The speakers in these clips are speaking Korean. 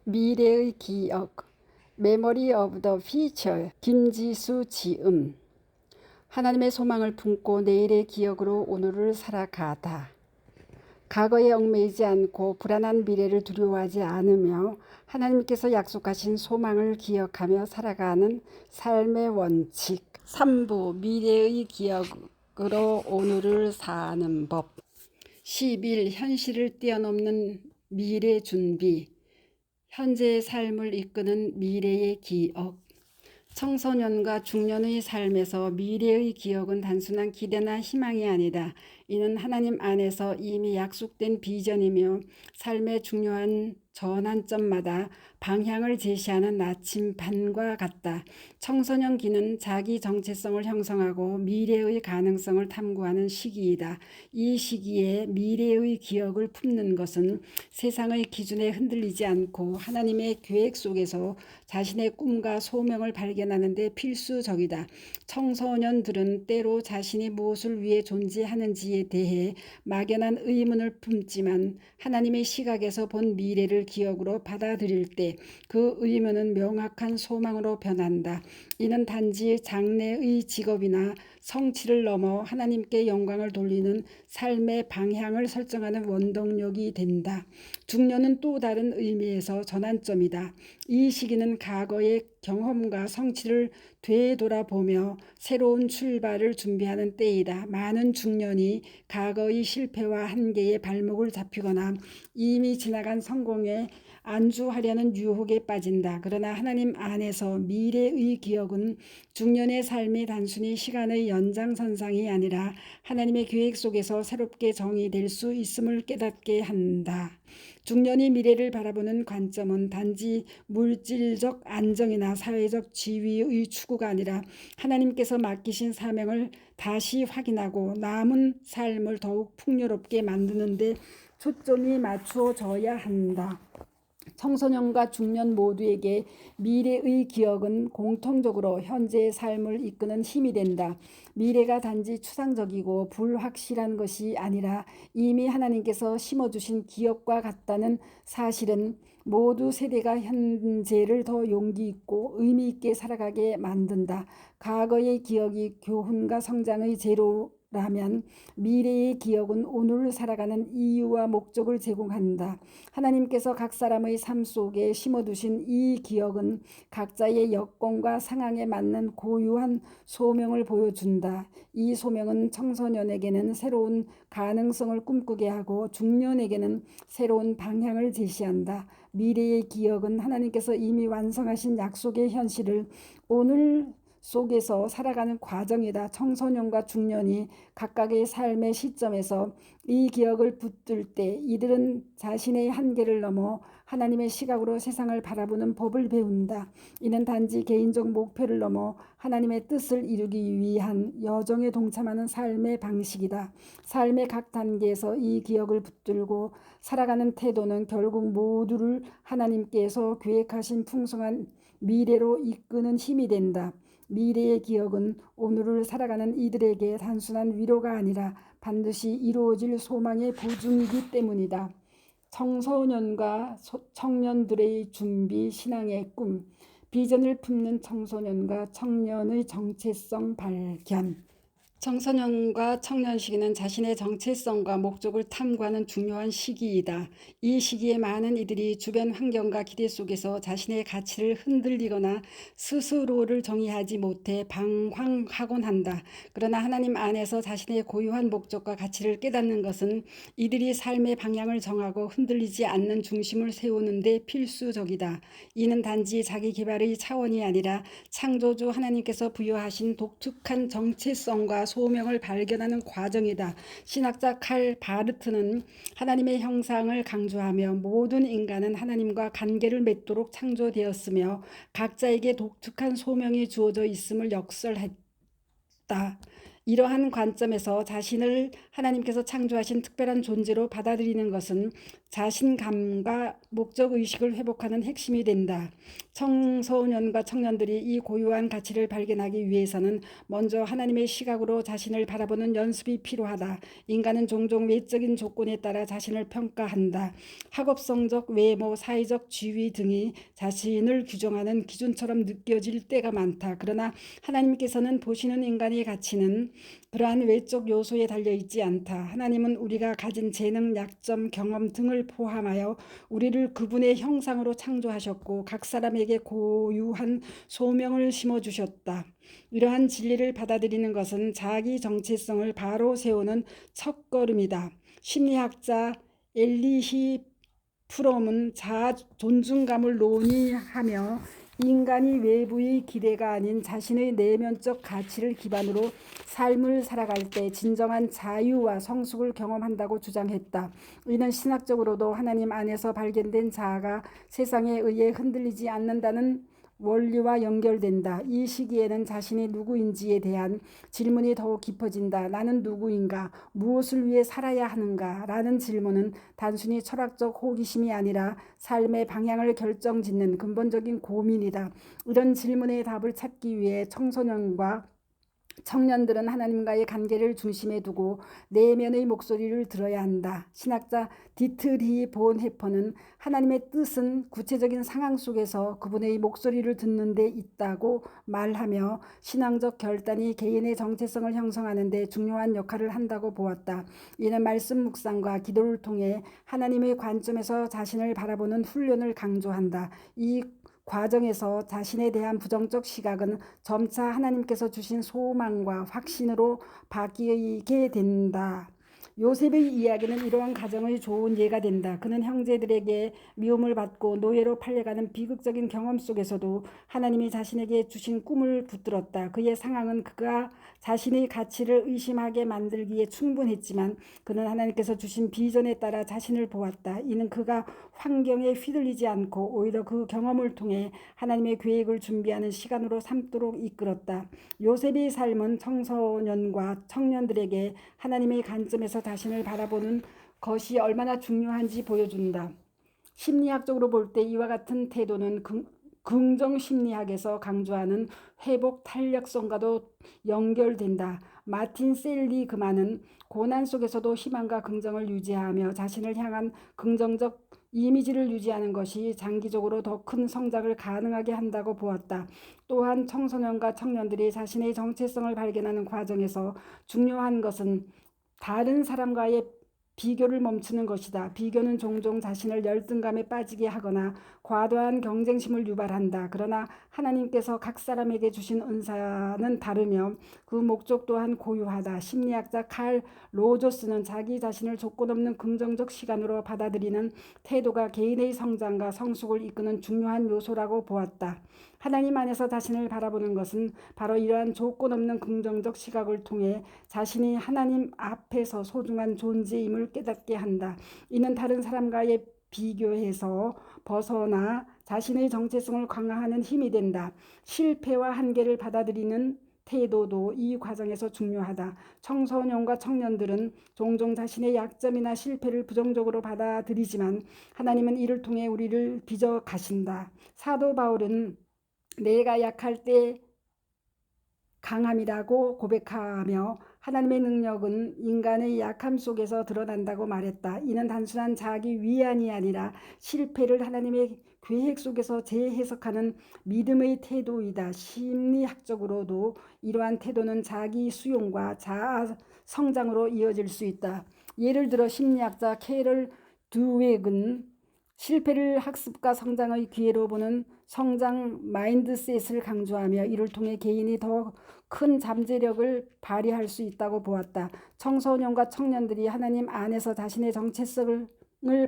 미래의 기억, 메모리 오브 더 퓨처, 김지수 지음. 하나님의 소망을 품고 내일의 기억으로 오늘을 살아가다. 과거에 얽매이지 않고 불안한 미래를 두려워하지 않으며 하나님께서 약속하신 소망을 기억하며 살아가는 삶의 원칙. 3부 미래의 기억으로 오늘을 사는 법. 10일 현실을 뛰어넘는 미래 준비. 현재의 삶을 이끄는 미래의 기억. 청소년과 중년의 삶에서 미래의 기억은 단순한 기대나 희망이 아니다. 이는 하나님 안에서 이미 약속된 비전이며 삶의 중요한 전환점마다 방향을 제시하는 나침반과 같다. 청소년기는 자기 정체성을 형성하고 미래의 가능성을 탐구하는 시기이다. 이 시기에 미래의 기억을 품는 것은 세상의 기준에 흔들리지 않고 하나님의 계획 속에서 자신의 꿈과 소명을 발견하는 데 필수적이다. 청소년들은 때로 자신이 무엇을 위해 존재하는지에 대해 막연한 의문을 품지만 하나님의 시각에서 본 미래를 기억으로 받아들일 때 그 의문은 명확한 소망으로 변한다. 이는 단지 장래의 직업이나 성취를 넘어 하나님께 영광을 돌리는 삶의 방향을 설정하는 원동력이 된다. 중년은 또 다른 의미에서 전환점이다. 이 시기는 과거의 경험과 성취를 되돌아보며 새로운 출발을 준비하는 때이다. 많은 중년이 과거의 실패와 한계에 발목을 잡히거나 이미 지나간 성공에 안주하려는 유혹에 빠진다. 그러나 하나님 안에서 미래의 기억은 중년의 삶이 단순히 시간의 연장선상이 아니라 하나님의 계획 속에서 새롭게 정의될 수 있음을 깨닫게 한다. 중년이 미래를 바라보는 관점은 단지 물질적 안정이나 사회적 지위의 추구가 아니라 하나님께서 맡기신 사명을 다시 확인하고 남은 삶을 더욱 풍요롭게 만드는 데 초점이 맞춰져야 한다. 청소년과 중년 모두에게 미래의 기억은 공통적으로 현재의 삶을 이끄는 힘이 된다. 미래가 단지 추상적이고 불확실한 것이 아니라 이미 하나님께서 심어주신 기억과 같다는 사실은 모두 세대가 현재를 더 용기 있고 의미 있게 살아가게 만든다. 과거의 기억이 교훈과 성장의 재료라면 미래의 기억은 오늘을 살아가는 이유와 목적을 제공한다. 하나님께서 각 사람의 삶 속에 심어두신 이 기억은 각자의 여건과 상황에 맞는 고유한 소명을 보여준다. 이 소명은 청소년에게는 새로운 가능성을 꿈꾸게 하고 중년에게는 새로운 방향을 제시한다. 미래의 기억은 하나님께서 이미 완성하신 약속의 현실을 오늘 속에서 살아가는 과정이다. 청소년과 중년이 각각의 삶의 시점에서 이 기억을 붙들 때 이들은 자신의 한계를 넘어 하나님의 시각으로 세상을 바라보는 법을 배운다. 이는 단지 개인적 목표를 넘어 하나님의 뜻을 이루기 위한 여정에 동참하는 삶의 방식이다. 삶의 각 단계에서 이 기억을 붙들고 살아가는 태도는 결국 모두를 하나님께서 계획하신 풍성한 미래로 이끄는 힘이 된다. 미래의 기억은 오늘을 살아가는 이들에게 단순한 위로가 아니라 반드시 이루어질 소망의 보증이기 때문이다. 청소년과 청년들의 준비, 신앙의 꿈, 비전을 품는 청소년과 청년의 정체성 발견. 청소년과 청년 시기는 자신의 정체성과 목적을 탐구하는 중요한 시기이다. 이 시기에 많은 이들이 주변 환경과 기대 속에서 자신의 가치를 흔들리거나 스스로를 정의하지 못해 방황하곤 한다. 그러나 하나님 안에서 자신의 고유한 목적과 가치를 깨닫는 것은 이들이 삶의 방향을 정하고 흔들리지 않는 중심을 세우는 데 필수적이다. 이는 단지 자기 개발의 차원이 아니라 창조주 하나님께서 부여하신 독특한 정체성과 소명을 발견하는 과정이다. 신학자 칼 바르트는 하나님의 형상을 강조하며 모든 인간은 하나님과 관계를 맺도록 창조되었으며 각자에게 독특한 소명이 주어져 있음을 역설했다. 이러한 관점에서 자신을 하나님께서 창조하신 특별한 존재로 받아들이는 것은 자신감과 목적의식을 회복하는 핵심이 된다. 청소년과 청년들이 이 고유한 가치를 발견하기 위해서는 먼저 하나님의 시각으로 자신을 바라보는 연습이 필요하다. 인간은 종종 외적인 조건에 따라 자신을 평가한다. 학업 성적, 외모, 사회적 지위 등이 자신을 규정하는 기준처럼 느껴질 때가 많다. 그러나 하나님께서는 보시는 인간의 가치는 그러한 외적 요소에 달려있지 않다. 하나님은 우리가 가진 재능, 약점, 경험 등을 포함하여 우리를 그분의 형상으로 창조하셨고 각 사람에게 고유한 소명을 심어주셨다. 이러한 진리를 받아들이는 것은 자기 정체성을 바로 세우는 첫걸음이다. 심리학자 엘리히 프롬은 자아 존중감을 논의하며 인간이 외부의 기대가 아닌 자신의 내면적 가치를 기반으로 삶을 살아갈 때 진정한 자유와 성숙을 경험한다고 주장했다. 이는 신학적으로도 하나님 안에서 발견된 자아가 세상에 의해 흔들리지 않는다는 원리와 연결된다. 이 시기에는 자신이 누구인지에 대한 질문이 더욱 깊어진다. 나는 누구인가? 무엇을 위해 살아야 하는가? 라는 질문은 단순히 철학적 호기심이 아니라 삶의 방향을 결정짓는 근본적인 고민이다. 이런 질문의 답을 찾기 위해 청소년과 청년들은 하나님과의 관계를 중심에 두고 내면의 목소리를 들어야 한다. 신학자 디트리 본헤퍼는 하나님의 뜻은 구체적인 상황 속에서 그분의 목소리를 듣는 데 있다고 말하며 신앙적 결단이 개인의 정체성을 형성하는 데 중요한 역할을 한다고 보았다. 이는 말씀 묵상과 기도를 통해 하나님의 관점에서 자신을 바라보는 훈련을 강조한다. 이 과정에서 자신에 대한 부정적 시각은 점차 하나님께서 주신 소망과 확신으로 바뀌게 된다. 요셉의 이야기는 이러한 가정의 좋은 예가 된다. 그는 형제들에게 미움을 받고 노예로 팔려가는 비극적인 경험 속에서도 하나님이 자신에게 주신 꿈을 붙들었다. 그의 상황은 그가 자신의 가치를 의심하게 만들기에 충분했지만 그는 하나님께서 주신 비전에 따라 자신을 보았다. 이는 그가 환경에 휘둘리지 않고 오히려 그 경험을 통해 하나님의 계획을 준비하는 시간으로 삼도록 이끌었다. 요셉의 삶은 청소년과 청년들에게 하나님의 관점에서 자신을 바라보는 것이 얼마나 중요한지 보여준다. 심리학적으로 볼 때 이와 같은 태도는 긍정 심리학에서 강조하는 회복 탄력성과도 연결된다. 마틴 셀리그만은 고난 속에서도 희망과 긍정을 유지하며 자신을 향한 긍정적 이미지를 유지하는 것이 장기적으로 더 큰 성장을 가능하게 한다고 보았다. 또한 청소년과 청년들이 자신의 정체성을 발견하는 과정에서 중요한 것은 다른 사람과의 비교를 멈추는 것이다. 비교는 종종 자신을 열등감에 빠지게 하거나 과도한 경쟁심을 유발한다. 그러나 하나님께서 각 사람에게 주신 은사는 다르며 그 목적 또한 고유하다. 심리학자 칼 로저스는 자기 자신을 조건 없는 긍정적 시간으로 받아들이는 태도가 개인의 성장과 성숙을 이끄는 중요한 요소라고 보았다. 하나님 안에서 자신을 바라보는 것은 바로 이러한 조건 없는 긍정적 시각을 통해 자신이 하나님 앞에서 소중한 존재임을 깨닫게 한다. 이는 다른 사람과의 비교해서 벗어나 자신의 정체성을 강화하는 힘이 된다. 실패와 한계를 받아들이는 태도도 이 과정에서 중요하다. 청소년과 청년들은 종종 자신의 약점이나 실패를 부정적으로 받아들이지만 하나님은 이를 통해 우리를 빚어 가신다. 사도 바울은 내가 약할 때 강함이라고 고백하며 하나님의 능력은 인간의 약함 속에서 드러난다고 말했다. 이는 단순한 자기 위안이 아니라 실패를 하나님의 계획 속에서 재해석하는 믿음의 태도이다. 심리학적으로도 이러한 태도는 자기 수용과 자아 성장으로 이어질 수 있다. 예를 들어 심리학자 캐럴 드웨그는 실패를 학습과 성장의 기회로 보는 성장 마인드셋을 강조하며 이를 통해 개인이 더 큰 잠재력을 발휘할 수 있다고 보았다. 청소년과 청년들이 하나님 안에서 자신의 정체성을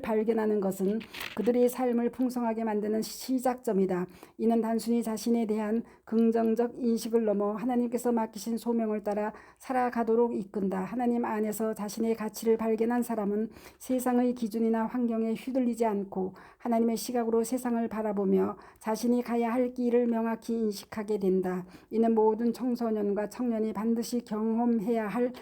발견하는 것은 그들의 삶을 풍성하게 만드는 시작점이다. 이는 단순히 자신에 대한 긍정적 인식을 넘어 하나님께서 맡기신 소명을 따라 살아가도록 이끈다. 하나님 안에서 자신의 가치를 발견한 사람은 세상의 기준이나 환경에 휘둘리지 않고 하나님의 시각으로 세상을 바라보며 자신이 가야 할 길을 명확히 인식하게 된다. 이는 모든 청소년과 청년이 반드시 경험해야 할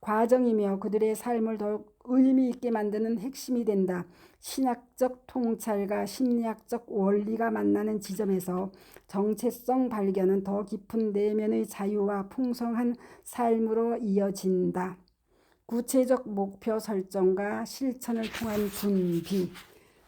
과정이며 그들의 삶을 더욱 의미 있게 만드는 핵심이 된다. 신학적 통찰과 심리학적 원리가 만나는 지점에서 정체성 발견은 더 깊은 내면의 자유와 풍성한 삶으로 이어진다. 구체적 목표 설정과 실천을 통한 준비.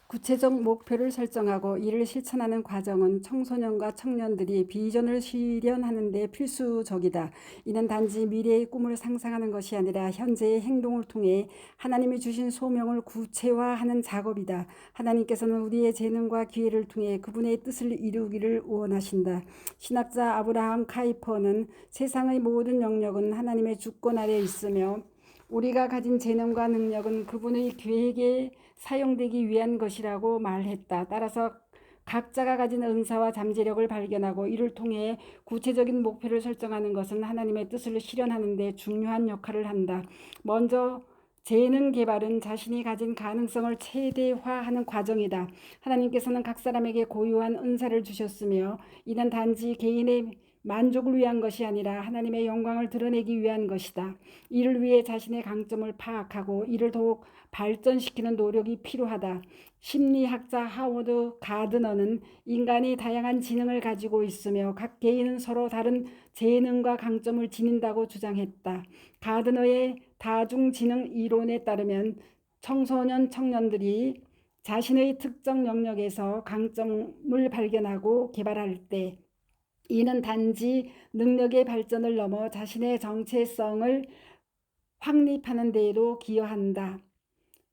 구체적 목표를 설정하고 이를 실천하는 과정은 청소년과 청년들이 비전을 실현하는 데 필수적이다. 이는 단지 미래의 꿈을 상상하는 것이 아니라 현재의 행동을 통해 하나님이 주신 소명을 구체화하는 작업이다. 하나님께서는 우리의 재능과 기회를 통해 그분의 뜻을 이루기를 원하신다. 신학자 아브라함 카이퍼는 세상의 모든 영역은 하나님의 주권 아래 있으며 우리가 가진 재능과 능력은 그분의 계획에 사용되기 위한 것이라고 말했다. 따라서 각자가 가진 은사와 잠재력을 발견하고 이를 통해 구체적인 목표를 설정하는 것은 하나님의 뜻을 실현하는 데 중요한 역할을 한다. 먼저 재능 개발은 자신이 가진 가능성을 최대화하는 과정이다. 하나님께서는 각 사람에게 고유한 은사를 주셨으며 이는 단지 개인의 만족을 위한 것이 아니라 하나님의 영광을 드러내기 위한 것이다. 이를 위해 자신의 강점을 파악하고 이를 더욱 발전시키는 노력이 필요하다. 심리학자 하워드 가드너는 인간이 다양한 지능을 가지고 있으며 각 개인은 서로 다른 재능과 강점을 지닌다고 주장했다. 가드너의 다중지능 이론에 따르면 청소년 청년들이 자신의 특정 영역에서 강점을 발견하고 개발할 때 이는 단지 능력의 발전을 넘어 자신의 정체성을 확립하는 데에도 기여한다.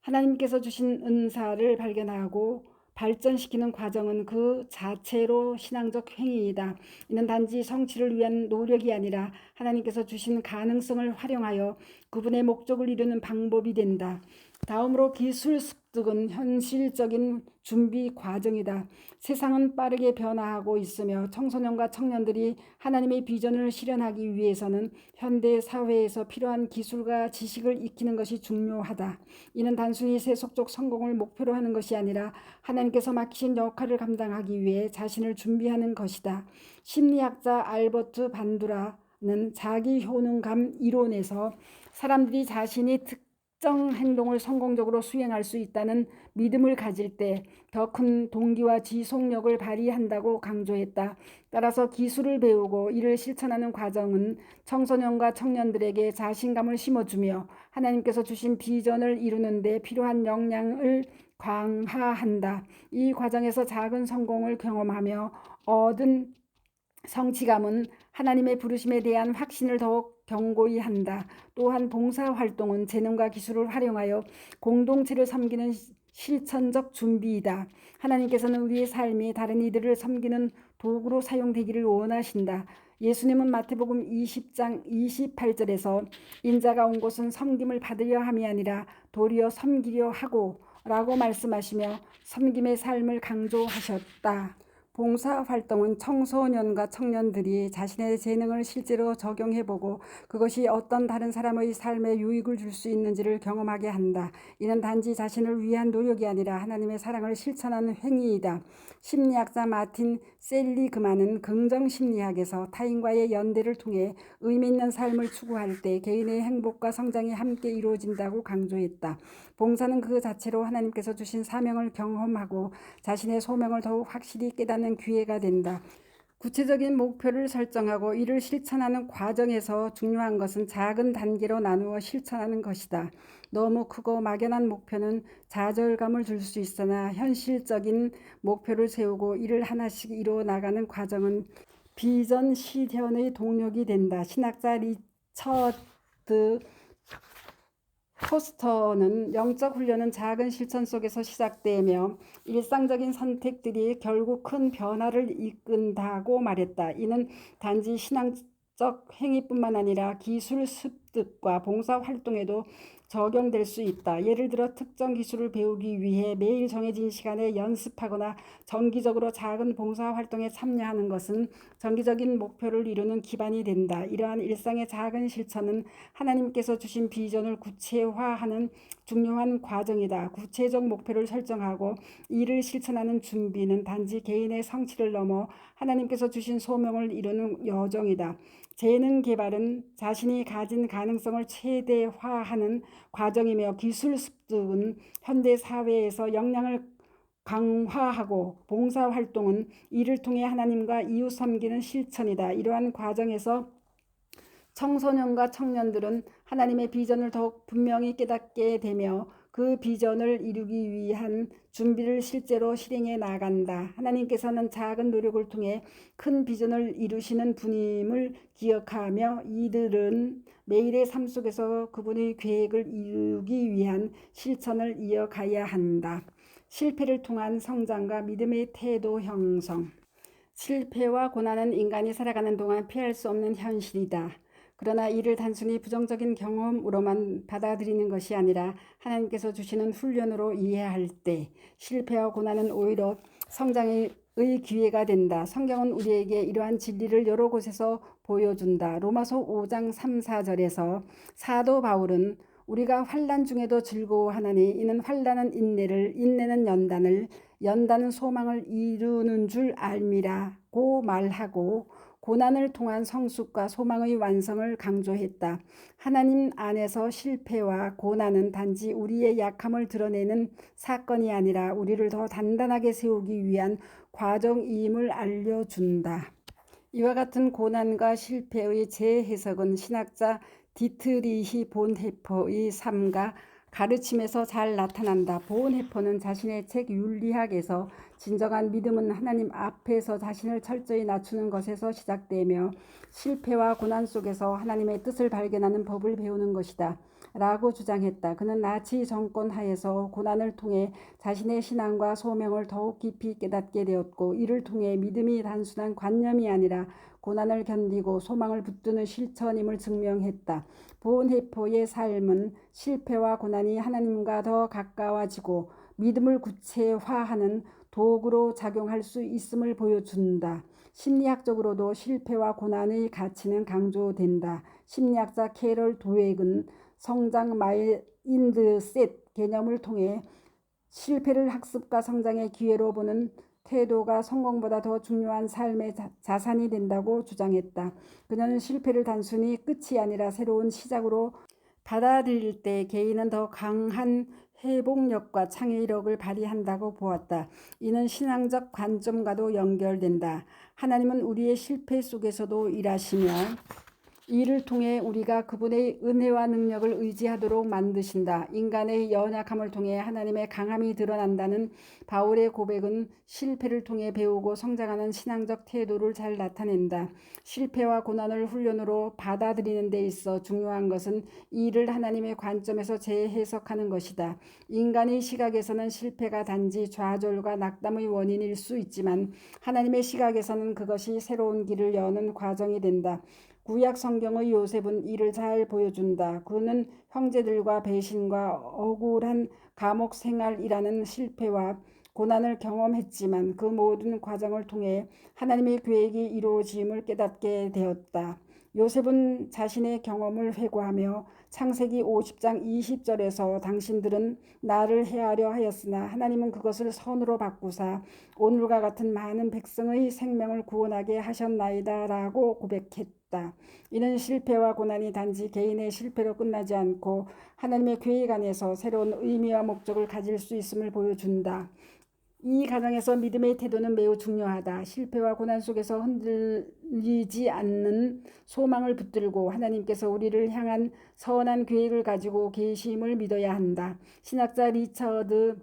하나님께서 주신 은사를 발견하고 발전시키는 과정은 그 자체로 신앙적 행위이다. 이는 단지 성취를 위한 노력이 아니라 하나님께서 주신 가능성을 활용하여 그분의 목적을 이루는 방법이 된다. 다음으로 기술 습득은 현실적인 준비 과정이다. 세상은 빠르게 변화하고 있으며 청소년과 청년들이 하나님의 비전을 실현하기 위해서는 현대 사회에서 필요한 기술과 지식을 익히는 것이 중요하다. 이는 단순히 세속적 성공을 목표로 하는 것이 아니라 하나님께서 맡기신 역할을 감당하기 위해 자신을 준비하는 것이다. 심리학자 알버트 반두라는 자기 효능감 이론에서 사람들이 자신이 특정 행동을 성공적으로 수행할 수 있다는 믿음을 가질 때 더 큰 동기와 지속력을 발휘한다고 강조했다. 따라서 기술을 배우고 이를 실천하는 과정은 청소년과 청년들에게 자신감을 심어주며 하나님께서 주신 비전을 이루는 데 필요한 역량을 강화한다. 이 과정에서 작은 성공을 경험하며 얻은 성취감은 하나님의 부르심에 대한 확신을 더욱 견고히 한다. 또한 봉사활동은 재능과 기술을 활용하여 공동체를 섬기는 실천적 준비이다. 하나님께서는 우리의 삶이 다른 이들을 섬기는 도구로 사용되기를 원하신다. 예수님은 마태복음 20장 28절에서 인자가 온 곳은 섬김을 받으려 함이 아니라 도리어 섬기려 하고 라고 말씀하시며 섬김의 삶을 강조하셨다. 봉사활동은 청소년과 청년들이 자신의 재능을 실제로 적용해보고 그것이 어떤 다른 사람의 삶에 유익을 줄 수 있는지를 경험하게 한다. 이는 단지 자신을 위한 노력이 아니라 하나님의 사랑을 실천하는 행위이다. 심리학자 마틴 셀리그만은 긍정심리학에서 타인과의 연대를 통해 의미 있는 삶을 추구할 때 개인의 행복과 성장이 함께 이루어진다고 강조했다. 봉사는 그 자체로 하나님께서 주신 사명을 경험하고 자신의 소명을 더욱 확실히 깨닫는 기회가 된다. 구체적인 목표를 설정하고 이를 실천하는 과정에서 중요한 것은 작은 단계로 나누어 실천하는 것이다. 너무 크고 막연한 목표는 좌절감을 줄 수 있으나 현실적인 목표를 세우고 이를 하나씩 이루어 나가는 과정은 비전 실현의 동력이 된다. 신학자 리처드 포스터는 영적 훈련은 작은 실천 속에서 시작되며 일상적인 선택들이 결국 큰 변화를 이끈다고 말했다. 이는 단지 신앙적 행위뿐만 아니라 기술 습득과 봉사활동에도 적용될 수 있다. 예를 들어 특정 기술을 배우기 위해 매일 정해진 시간에 연습하거나 정기적으로 작은 봉사활동에 참여하는 것은 정기적인 목표를 이루는 기반이 된다. 이러한 일상의 작은 실천은 하나님께서 주신 비전을 구체화하는 중요한 과정이다. 구체적 목표를 설정하고 이를 실천하는 준비는 단지 개인의 성취를 넘어 하나님께서 주신 소명을 이루는 여정이다. 재능 개발은 자신이 가진 가능성을 최대화하는 과정이며 기술 습득은 현대 사회에서 역량을 강화하고 봉사활동은 이를 통해 하나님과 이웃 섬기는 실천이다. 이러한 과정에서 청소년과 청년들은 하나님의 비전을 더욱 분명히 깨닫게 되며 그 비전을 이루기 위한 준비를 실제로 실행해 나간다. 하나님께서는 작은 노력을 통해 큰 비전을 이루시는 분임을 기억하며 이들은 매일의 삶 속에서 그분의 계획을 이루기 위한 실천을 이어가야 한다. 실패를 통한 성장과 믿음의 태도 형성. 실패와 고난은 인간이 살아가는 동안 피할 수 없는 현실이다. 그러나 이를 단순히 부정적인 경험으로만 받아들이는 것이 아니라 하나님께서 주시는 훈련으로 이해할 때 실패와 고난은 오히려 성장의 기회가 된다. 성경은 우리에게 이러한 진리를 여러 곳에서 보여준다. 로마서 5장 3, 4절에서 사도 바울은 우리가 환난 중에도 즐거워하나니 이는 환난은 인내를, 인내는 연단을, 연단은 소망을 이루는 줄 알미라고 말하고 고난을 통한 성숙과 소망의 완성을 강조했다. 하나님 안에서 실패와 고난은 단지 우리의 약함을 드러내는 사건이 아니라 우리를 더 단단하게 세우기 위한 과정임을 알려준다. 이와 같은 고난과 실패의 재해석은 신학자 디트리히 본헤퍼의 삶과 가르침에서 잘 나타난다. 본헤퍼는 자신의 책 윤리학에서 진정한 믿음은 하나님 앞에서 자신을 철저히 낮추는 것에서 시작되며 실패와 고난 속에서 하나님의 뜻을 발견하는 법을 배우는 것이다. 라고 주장했다. 그는 나치 정권 하에서 고난을 통해 자신의 신앙과 소명을 더욱 깊이 깨닫게 되었고 이를 통해 믿음이 단순한 관념이 아니라 고난을 견디고 소망을 붙드는 실천임을 증명했다. 본헤퍼의 삶은 실패와 고난이 하나님과 더 가까워지고 믿음을 구체화하는 도구로 작용할 수 있음을 보여준다. 심리학적으로도 실패와 고난의 가치는 강조된다. 심리학자 캐럴 도웩은 성장 마인드셋 개념을 통해 실패를 학습과 성장의 기회로 보는 태도가 성공보다 더 중요한 삶의 자산이 된다고 주장했다. 그녀는 실패를 단순히 끝이 아니라 새로운 시작으로 받아들일 때 개인은 더 강한 회복력과 창의력을 발휘한다고 보았다. 이는 신앙적 관점과도 연결된다. 하나님은 우리의 실패 속에서도 일하시며 이를 통해 우리가 그분의 은혜와 능력을 의지하도록 만드신다. 인간의 연약함을 통해 하나님의 강함이 드러난다는 바울의 고백은 실패를 통해 배우고 성장하는 신앙적 태도를 잘 나타낸다. 실패와 고난을 훈련으로 받아들이는 데 있어 중요한 것은 이를 하나님의 관점에서 재해석하는 것이다. 인간의 시각에서는 실패가 단지 좌절과 낙담의 원인일 수 있지만 하나님의 시각에서는 그것이 새로운 길을 여는 과정이 된다. 구약 성경의 요셉은 이를 잘 보여준다. 그는 형제들과 배신과 억울한 감옥 생활이라는 실패와 고난을 경험했지만 그 모든 과정을 통해 하나님의 계획이 이루어짐을 깨닫게 되었다. 요셉은 자신의 경험을 회고하며 창세기 50장 20절에서 당신들은 나를 해하려 하였으나 하나님은 그것을 선으로 바꾸사 오늘과 같은 많은 백성의 생명을 구원하게 하셨나이다 라고 고백했다. 이는 실패와 고난이 단지 개인의 실패로 끝나지 않고 하나님의 계획 안에서 새로운 의미와 목적을 가질 수 있음을 보여준다. 이 과정에서 믿음의 태도는 매우 중요하다. 실패와 고난 속에서 흔들리지 않는 소망을 붙들고 하나님께서 우리를 향한 선한 계획을 가지고 계심을 믿어야 한다. 신학자 리처드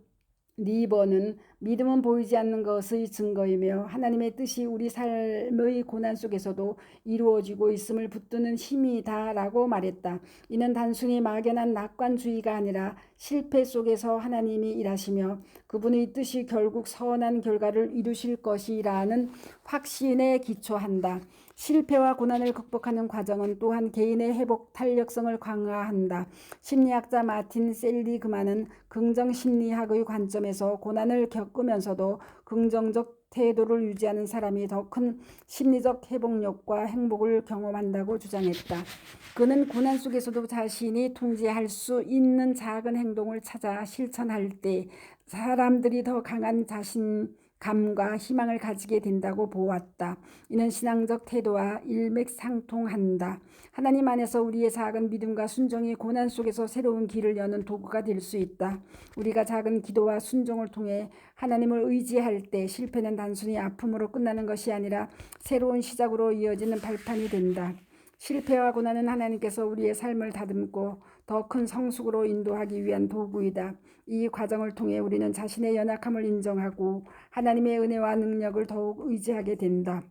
리버는 믿음은 보이지 않는 것의 증거이며 하나님의 뜻이 우리 삶의 고난 속에서도 이루어지고 있음을 붙드는 힘이다 라고 말했다. 이는 단순히 막연한 낙관주의가 아니라 실패 속에서 하나님이 일하시며 그분의 뜻이 결국 선한 결과를 이루실 것이라는 확신에 기초한다. 실패와 고난을 극복하는 과정은 또한 개인의 회복 탄력성을 강화한다. 심리학자 마틴 셀리그만은 긍정심리학의 관점에서 고난을 겪으면서도 긍정적 태도를 유지하는 사람이 더 큰 심리적 회복력과 행복을 경험한다고 주장했다. 그는 고난 속에서도 자신이 통제할 수 있는 작은 행동을 찾아 실천할 때 사람들이 더 강한 감과 희망을 가지게 된다고 보았다. 이는 신앙적 태도와 일맥상통한다. 하나님 안에서 우리의 작은 믿음과 순종이 고난 속에서 새로운 길을 여는 도구가 될 수 있다. 우리가 작은 기도와 순종을 통해 하나님을 의지할 때 실패는 단순히 아픔으로 끝나는 것이 아니라 새로운 시작으로 이어지는 발판이 된다. 실패와 고난은 하나님께서 우리의 삶을 다듬고 더 큰 성숙으로 인도하기 위한 도구이다. 이 과정을 통해 우리는 자신의 연약함을 인정하고 하나님의 은혜와 능력을 더욱 의지하게 된다.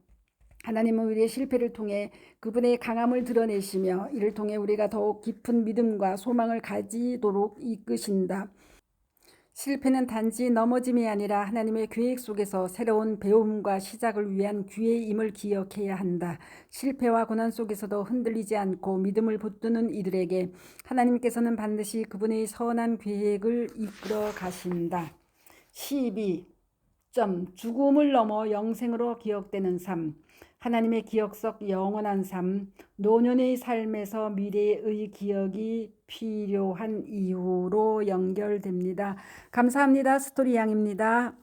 하나님은 우리의 실패를 통해 그분의 강함을 드러내시며 이를 통해 우리가 더욱 깊은 믿음과 소망을 가지도록 이끄신다. 실패는 단지 넘어짐이 아니라 하나님의 계획 속에서 새로운 배움과 시작을 위한 기회임을 기억해야 한다. 실패와 고난 속에서도 흔들리지 않고 믿음을 붙드는 이들에게 하나님께서는 반드시 그분의 선한 계획을 이끌어 가신다. 12점 죽음을 넘어 영생으로 기억되는 삶. 하나님의 기억 속 영원한 삶, 노년의 삶에서 미래의 기억이 필요한 이유로 연결됩니다. 감사합니다. 스토리 양입니다.